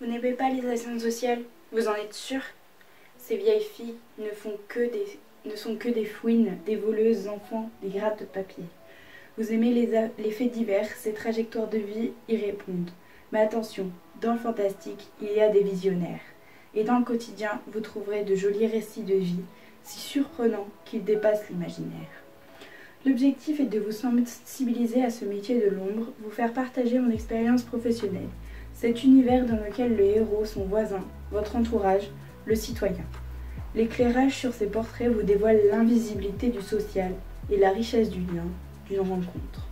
Vous n'aimez pas les assistantes sociales? Vous en êtes sûr? Ces vieilles filles ne sont que des fouines, des voleuses enfants, des grattes de papier. Vous aimez les faits divers, ces trajectoires de vie y répondent. Mais attention, dans le fantastique, il y a des visionnaires. Et dans le quotidien, vous trouverez de jolis récits de vie, si surprenants qu'ils dépassent l'imaginaire. L'objectif est de vous sensibiliser à ce métier de l'ombre, vous faire partager mon expérience professionnelle. Cet univers dans lequel le héros, son voisin, votre entourage, le citoyen. L'éclairage sur ces portraits vous dévoile l'invisibilité du social et la richesse du lien, d'une rencontre.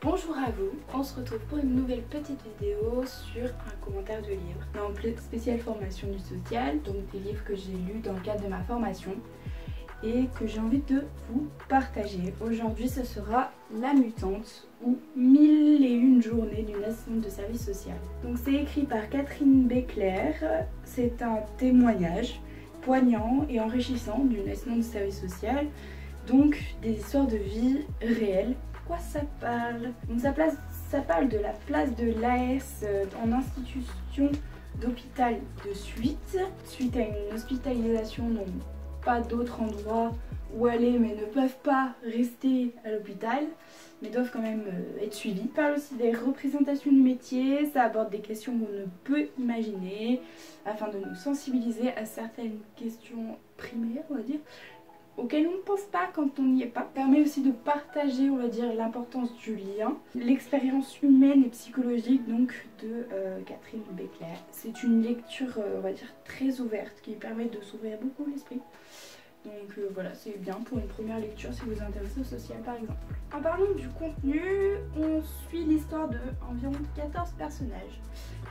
Bonjour à vous, on se retrouve pour une nouvelle petite vidéo sur un commentaire de livre dans le spécial formation du social, donc des livres que j'ai lus dans le cadre de ma formation et que j'ai envie de vous partager. Aujourd'hui ce sera La Mutante ou 1001 journées d'une assistante de service social. Donc c'est écrit par Catherine Becler, c'est un témoignage poignant et enrichissant d'une assistante de service social, donc des histoires de vie réelles. Quoi ça parle? Donc ça parle de la place de l'AS en institution d'hôpital de suite à une hospitalisation dont pas d'autres endroits où aller mais ne peuvent pas rester à l'hôpital mais doivent quand même être suivis. Ça parle aussi des représentations du métier, ça aborde des questions qu'on ne peut imaginer afin de nous sensibiliser à certaines questions primaires, on va dire, auxquelles on ne pense pas quand on n'y est pas. Ça permet aussi de partager, on va dire, l'importance du lien, l'expérience humaine et psychologique donc de Catherine Becler. C'est une lecture, on va dire, très ouverte qui permet de s'ouvrir beaucoup l'esprit. Donc voilà, c'est bien pour une première lecture si vous vous intéressez au social par exemple. En parlant du contenu, on suit l'histoire de environ 14 personnages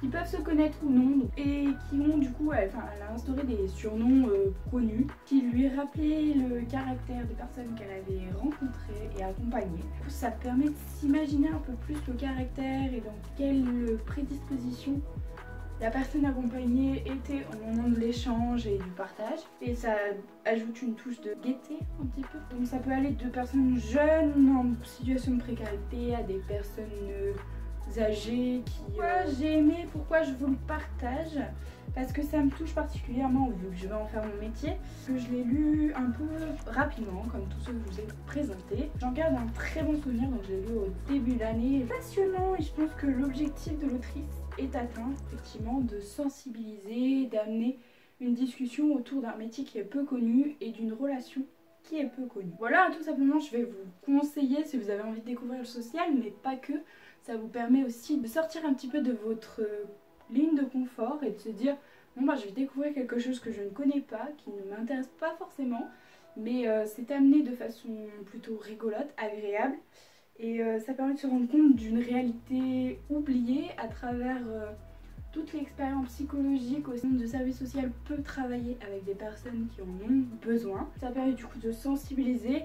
qui peuvent se connaître ou non et qui ont du coup, elle a instauré des surnoms connus qui lui rappelaient le caractère des personnes qu'elle avait rencontrées et accompagnées. Du coup, ça permet de s'imaginer un peu plus le caractère et dans quelle prédisposition la personne accompagnée était au moment de l'échange et du partage, et ça ajoute une touche de gaieté un petit peu. Donc ça peut aller de personnes jeunes en situation de précarité à des personnes âgées qui... J'ai aimé, pourquoi je vous le partage, parce que ça me touche particulièrement vu que je vais en faire mon métier, que je l'ai lu un peu rapidement comme tous ceux que je vous ai présentés. J'en garde un très bon souvenir, donc je l'ai lu au début de l'année. Passionnant, et je pense que l'objectif de l'autrice est atteint, effectivement, de sensibiliser, d'amener une discussion autour d'un métier qui est peu connu et d'une relation qui est peu connue. Voilà, tout simplement, je vais vous conseiller si vous avez envie de découvrir le social, mais pas que. Ça vous permet aussi de sortir un petit peu de votre ligne de confort et de se dire bon bah je vais découvrir quelque chose que je ne connais pas, qui ne m'intéresse pas forcément, mais c'est amené de façon plutôt rigolote, agréable. Et ça permet de se rendre compte d'une réalité oubliée à travers toute l'expérience psychologique au sein de service social peut travailler avec des personnes qui en ont besoin. Ça permet du coup de sensibiliser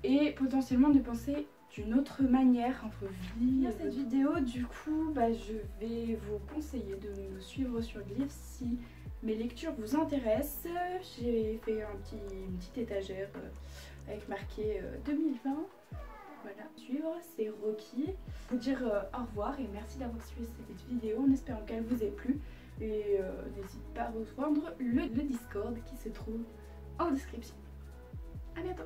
et potentiellement de penser d'une autre manière entre vie. Dans cette vidéo, du coup, je vais vous conseiller de me suivre sur le livre si mes lectures vous intéressent. J'ai fait une petite étagère avec marqué 2020. Voilà, suivre, c'est Rocky. Vous dire au revoir et merci d'avoir suivi cette vidéo en espérant qu'elle vous ait plu. Et n'hésitez pas à rejoindre le Discord qui se trouve en description. A bientôt.